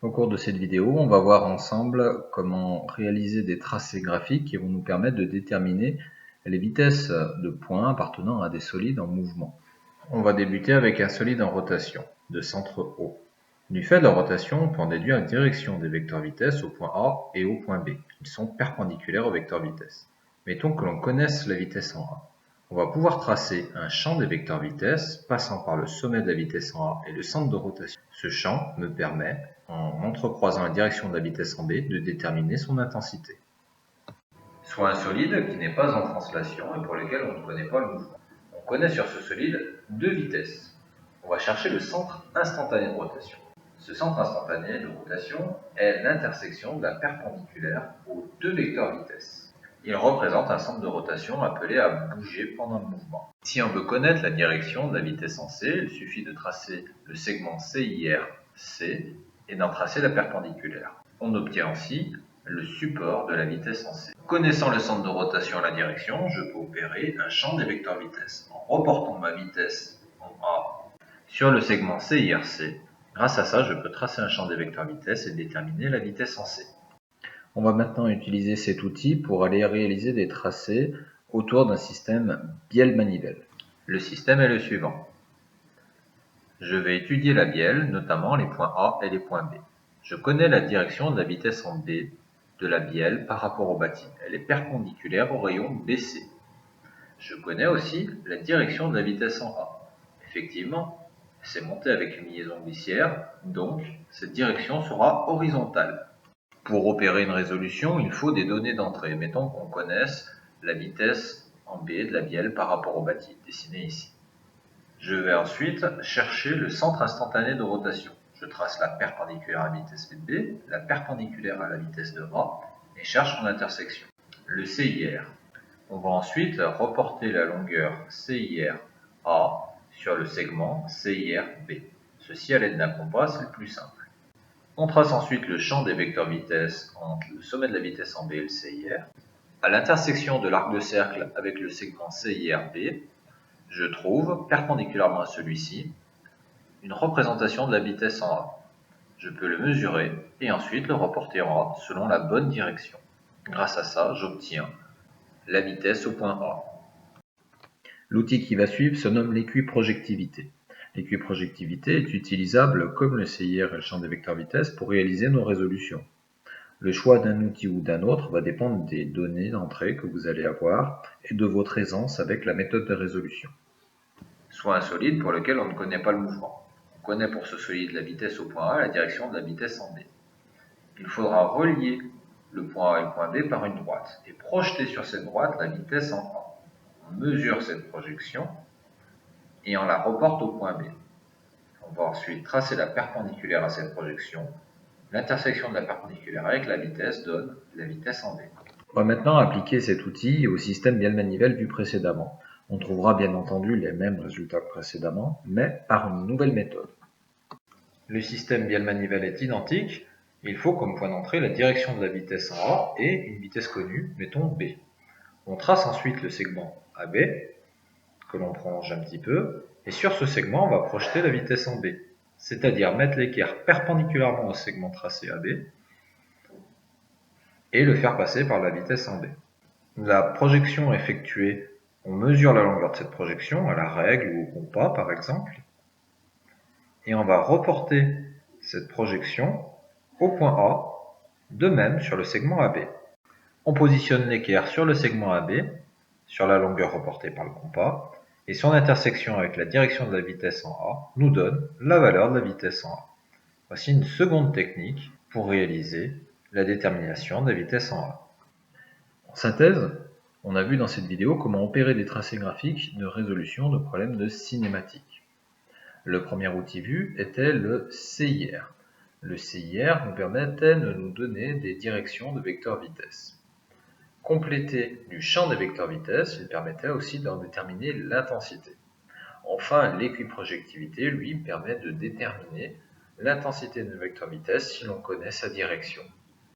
Au cours de cette vidéo, on va voir ensemble comment réaliser des tracés graphiques qui vont nous permettre de déterminer les vitesses de points appartenant à des solides en mouvement. On va débuter avec un solide en rotation, de centre O. Du fait de la rotation, on peut en déduire la direction des vecteurs vitesse au point A et au point B. Ils sont perpendiculaires au vecteur vitesse. Mettons que l'on connaisse la vitesse en A. On va pouvoir tracer un champ des vecteurs vitesse passant par le sommet de la vitesse en A et le centre de rotation. Ce champ me permet, en entrecroisant la direction de la vitesse en B, de déterminer son intensité. Soit un solide qui n'est pas en translation et pour lequel on ne connaît pas le mouvement. On connaît sur ce solide deux vitesses. On va chercher le centre instantané de rotation. Ce centre instantané de rotation est l'intersection de la perpendiculaire aux deux vecteurs vitesse. Il représente un centre de rotation appelé à bouger pendant le mouvement. Si on veut connaître la direction de la vitesse en C, il suffit de tracer le segment CIR-C et d'en tracer la perpendiculaire. On obtient ainsi le support de la vitesse en C. Connaissant le centre de rotation et la direction, je peux opérer un champ des vecteurs vitesse en reportant ma vitesse en A sur le segment CIR-C. Grâce à ça, je peux tracer un champ des vecteurs vitesse et déterminer la vitesse en C. On va maintenant utiliser cet outil pour aller réaliser des tracés autour d'un système bielle-manivelle. Le système est le suivant. Je vais étudier la bielle, notamment les points A et les points B. Je connais la direction de la vitesse en B de la bielle par rapport au bâti. Elle est perpendiculaire au rayon BC. Je connais aussi la direction de la vitesse en A. Effectivement, c'est monté avec une liaison glissière, donc cette direction sera horizontale. Pour opérer une résolution, il faut des données d'entrée. Mettons qu'on connaisse la vitesse en B de la bielle par rapport au bâti, dessiné ici. Je vais ensuite chercher le centre instantané de rotation. Je trace la perpendiculaire à la vitesse B, la perpendiculaire à la vitesse de A, et cherche son intersection, le CIR. On va ensuite reporter la longueur CIR-A sur le segment CIR-B. Ceci à l'aide d'un compas, c'est le plus simple. On trace ensuite le champ des vecteurs vitesse entre le sommet de la vitesse en B et le CIR. À l'intersection de l'arc de cercle avec le segment CIR-B, je trouve, perpendiculairement à celui-ci, une représentation de la vitesse en A. Je peux le mesurer et ensuite le reporter en A selon la bonne direction. Grâce à ça, j'obtiens la vitesse au point A. L'outil qui va suivre se nomme l'équiprojectivité. L'équiprojectivité est utilisable comme le CIR et le champ des vecteurs vitesse pour réaliser nos résolutions. Le choix d'un outil ou d'un autre va dépendre des données d'entrée que vous allez avoir et de votre aisance avec la méthode de résolution. Soit un solide pour lequel on ne connaît pas le mouvement. On connaît pour ce solide la vitesse au point A et la direction de la vitesse en B. Il faudra relier le point A et le point B par une droite et projeter sur cette droite la vitesse en A. On mesure cette projection et on la reporte au point B. On va ensuite tracer la perpendiculaire à cette projection. L'intersection de la perpendiculaire avec la vitesse donne la vitesse en B. On va maintenant appliquer cet outil au système bielle-manivelle vu précédemment. On trouvera bien entendu les mêmes résultats que précédemment, mais par une nouvelle méthode. Le système bielle-manivelle est identique. Il faut comme point d'entrée la direction de la vitesse en A et une vitesse connue, mettons B. On trace ensuite le segment AB, que l'on prolonge un petit peu, et sur ce segment, on va projeter la vitesse en B, c'est-à-dire mettre l'équerre perpendiculairement au segment tracé AB et le faire passer par la vitesse en B. La projection effectuée, on mesure la longueur de cette projection à la règle ou au compas par exemple, et on va reporter cette projection au point A, de même sur le segment AB. On positionne l'équerre sur le segment AB, sur la longueur reportée par le compas, et son intersection avec la direction de la vitesse en A nous donne la valeur de la vitesse en A. Voici une seconde technique pour réaliser la détermination de la vitesse en A. En synthèse, on a vu dans cette vidéo comment opérer des tracés graphiques de résolution de problèmes de cinématique. Le premier outil vu était le CIR. Le CIR nous permettait de nous donner des directions de vecteurs vitesse. Complété du champ des vecteurs vitesse, il permettait aussi d'en déterminer l'intensité. Enfin, l'équiprojectivité, lui, permet de déterminer l'intensité de vecteur vitesse si l'on connaît sa direction.